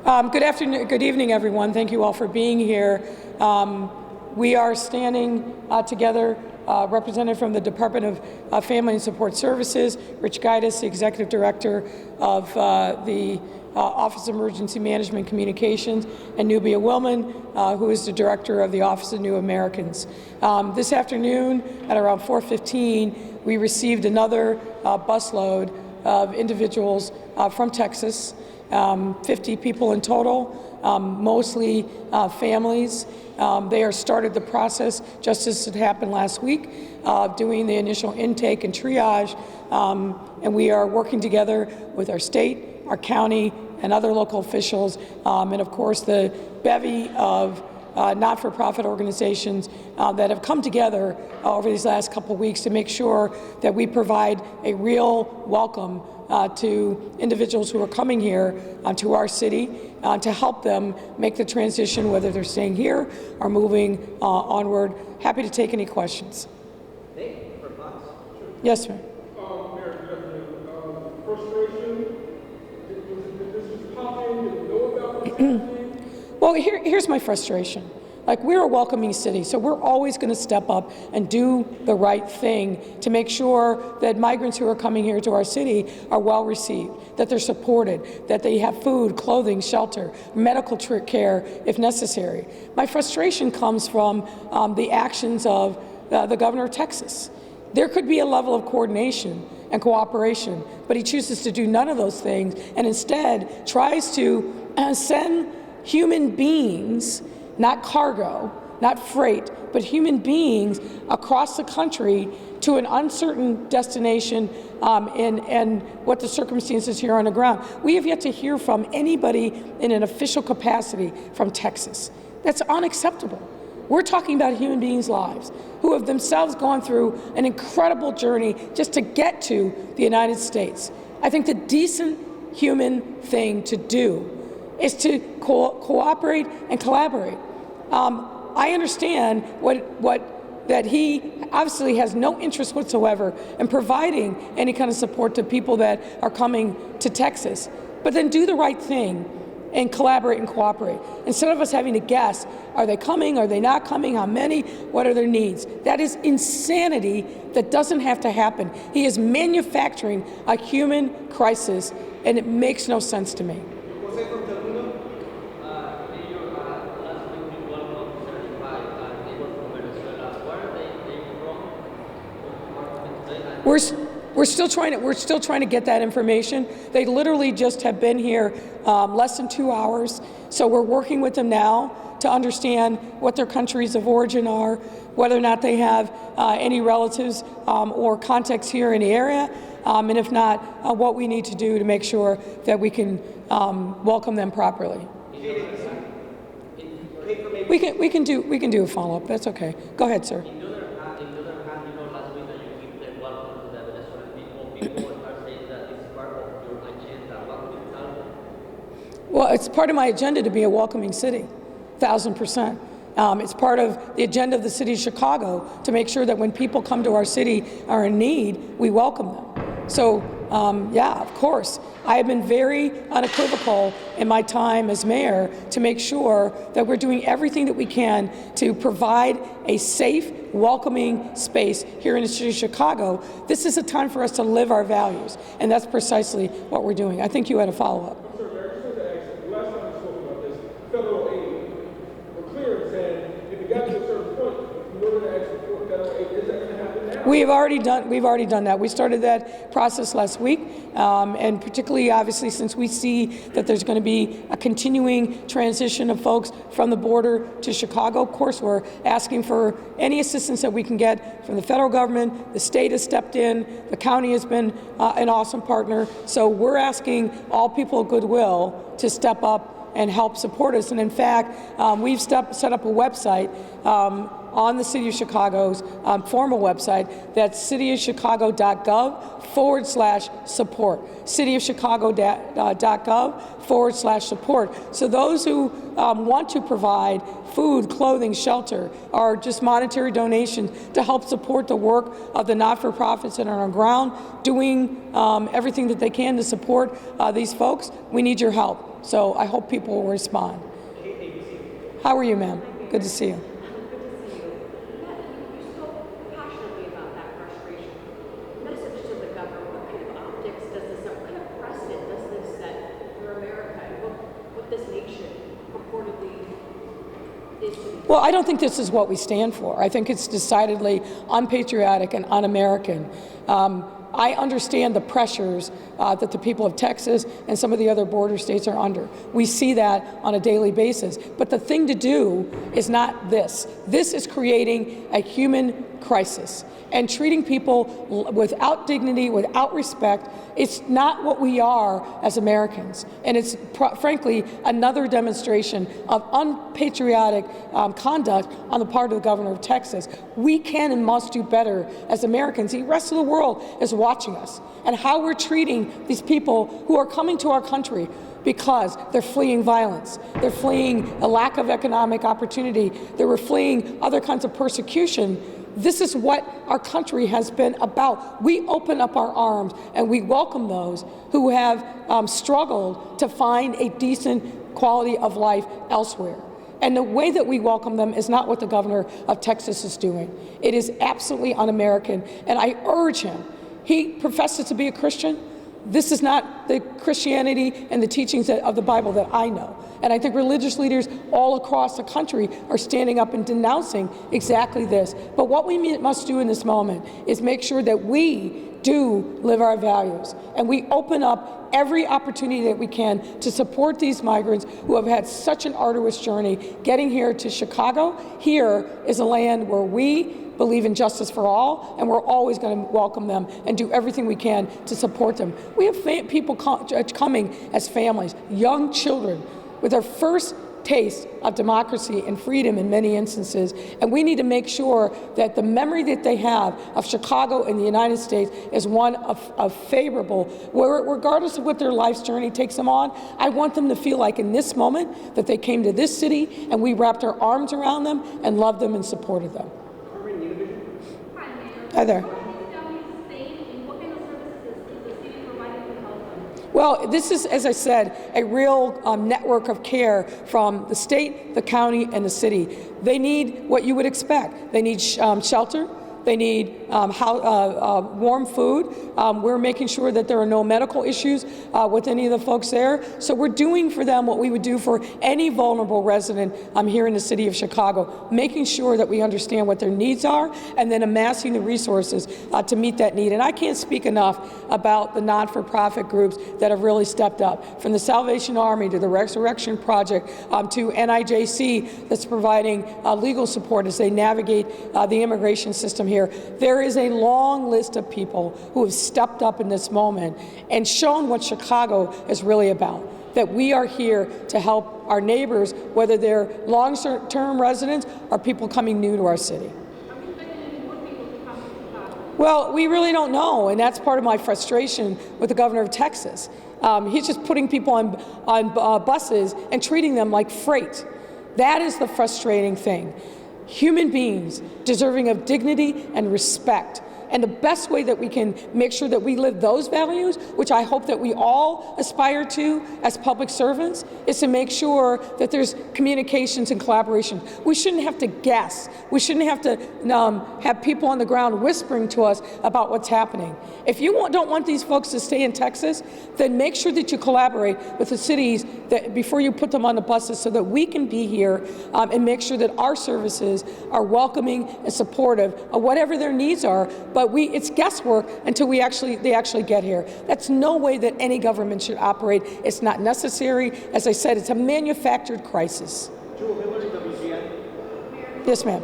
Good afternoon, good evening, everyone. Thank you all for being here. We are standing together, represented from the Department of Family and Support Services, Rich Gaitis, the Executive Director of the Office of Emergency Management Communications, and Nubia Willman, who is the Director of the Office of New Americans. This afternoon at around 4:15, we received another busload of individuals from Texas, 50 people in total, mostly families. They are started the process, just as it happened last week, doing the initial intake and triage, and we are working together with our state, our county, and other local officials, and of course the bevy of not-for-profit organizations that have come together over these last couple of weeks to make sure that we provide a real welcome to individuals who are coming here to our city to help them make the transition, whether they're staying here or moving onward. Happy to take any questions. Yes, sir. Mayor, frustration, did this just pop in? Did you know about what's happening? Well, here's my frustration. Like, we're a welcoming city, so we're always going to step up and do the right thing to make sure that migrants who are coming here to our city are well received, that they're supported, that they have food, clothing, shelter, medical care if necessary. My frustration comes from the actions of the governor of Texas. There could be a level of coordination and cooperation, but he chooses to do none of those things and instead tries to send human beings, not cargo, not freight, but human beings across the country to an uncertain destination and what the circumstances here on the ground. We have yet to hear from anybody in an official capacity from Texas. That's unacceptable. We're talking about human beings' lives who have themselves gone through an incredible journey just to get to the United States. I think the decent human thing to do is to cooperate and collaborate. I understand that he obviously has no interest whatsoever in providing any kind of support to people that are coming to Texas, but then do the right thing and collaborate and cooperate. Instead of us having to guess, are they coming, are they not coming, how many, what are their needs? That is insanity that doesn't have to happen. He is manufacturing a human crisis, and it makes no sense to me. We're still trying to get that information. They literally just have been here less than 2 hours, so we're working with them now to understand what their countries of origin are, whether or not they have any relatives or contacts here in the area, and if not, what we need to do to make sure that we can welcome them properly. We can do a follow-up. That's okay. Go ahead, sir. Well, it's part of my agenda to be a welcoming city, 1,000%. It's part of the agenda of the city of Chicago to make sure that when people come to our city are in need, we welcome them. So, yeah, of course. I have been very unequivocal in my time as mayor to make sure that we're doing everything that we can to provide a safe, welcoming space here in the city of Chicago. This is a time for us to live our values, and that's precisely what we're doing. I think you had a follow-up. Federal aid, we're clear in saying if it got to a certain point, in order to ask for federal aid, is that going to happen now? We've already done that. We started that process last week, and particularly, obviously, since we see that there's going to be a continuing transition of folks from the border to Chicago. Of course, we're asking for any assistance that we can get from the federal government. The state has stepped in. The county has been an awesome partner. So we're asking all people of goodwill to step up and help support us. And in fact, we've set up a website on the City of Chicago's formal website. That's cityofchicago.gov/support. cityofchicago.gov/support. So those who want to provide food, clothing, shelter, or just monetary donations to help support the work of the not-for-profits that are on the ground, doing everything that they can to support these folks, we need your help. So I hope people will respond. How are you, ma'am? Good to see you. Well, I don't think this is what we stand for. I think it's decidedly unpatriotic and un-American. I understand the pressures that the people of Texas and some of the other border states are under. We see that on a daily basis. But the thing to do is not this. This is creating a human crisis and treating people without dignity, without respect. It's not what we are as Americans. And it's frankly another demonstration of unpatriotic conduct on the part of the governor of Texas. We can and must do better as Americans. The rest of the world is watching us and how we're treating these people who are coming to our country because they're fleeing violence, they're fleeing a lack of economic opportunity, they were fleeing other kinds of persecution. This is what our country has been about. We open up our arms and we welcome those who have struggled to find a decent quality of life elsewhere. And the way that we welcome them is not what the governor of Texas is doing. It is absolutely un-American, and I urge him. He professes to be a Christian. This is not the Christianity and the teachings of the Bible that I know. And I think religious leaders all across the country are standing up and denouncing exactly this. But what we must do in this moment is make sure that we do live our values and we open up every opportunity that we can to support these migrants who have had such an arduous journey getting here to Chicago. Here is a land where we believe in justice for all, and we're always going to welcome them and do everything we can to support them. We have people coming as families, young children, with their first taste of democracy and freedom in many instances, and we need to make sure that the memory that they have of Chicago and the United States is one of favorable, where regardless of what their life's journey takes them on, I want them to feel like in this moment that they came to this city and we wrapped our arms around them and loved them and supported them. Hi there. Well, this is, as I said, a real network of care from the state, the county, and the city. They need what you would expect. They need shelter. They need warm food. We're making sure that there are no medical issues with any of the folks there. So we're doing for them what we would do for any vulnerable resident here in the city of Chicago, making sure that we understand what their needs are and then amassing the resources to meet that need. And I can't speak enough about the not-for-profit groups that have really stepped up, from the Salvation Army to the Resurrection Project to NIJC that's providing legal support as they navigate the immigration system here. There is a long list of people who have stepped up in this moment and shown what Chicago is really about, that we are here to help our neighbors, whether they're long-term residents or people coming new to our city. Well, we really don't know, and that's part of my frustration with the governor of Texas. He's just putting people on buses and treating them like freight. That is the frustrating thing. Human beings deserving of dignity and respect. And the best way that we can make sure that we live those values, which I hope that we all aspire to as public servants, is to make sure that there's communications and collaboration. We shouldn't have to guess. We shouldn't have to have people on the ground whispering to us about what's happening. If you don't want these folks to stay in Texas, then make sure that you collaborate with the cities before you put them on the buses so that we can be here and make sure that our services are welcoming and supportive of whatever their needs are. But it's guesswork until they actually get here. That's no way that any government should operate. It's not necessary. As I said, it's a manufactured crisis. Yes, ma'am.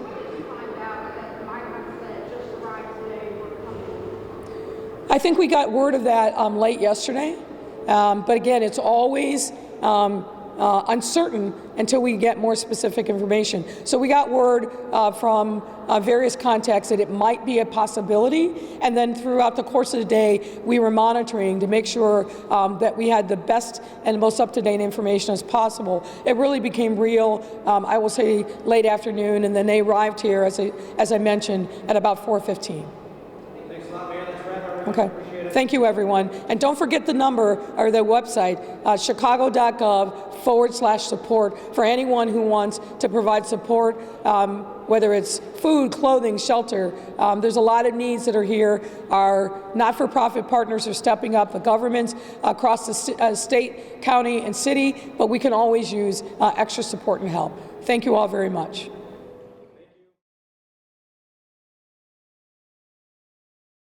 I think we got word of that late yesterday. But again, it's always uncertain until we get more specific information. So we got word from various contacts that it might be a possibility, and then throughout the course of the day, we were monitoring to make sure that we had the best and most up-to-date information as possible. It really became real, I will say, late afternoon, and then they arrived here, as I mentioned, at about 4:15. Thanks a lot, Mayor. That's right. Okay. Thank you, everyone. And don't forget the number or the website, chicago.gov/support for anyone who wants to provide support, whether it's food, clothing, shelter. There's a lot of needs that are here. Our not-for-profit partners are stepping up, the governments across the state, county, and city, but we can always use extra support and help. Thank you all very much.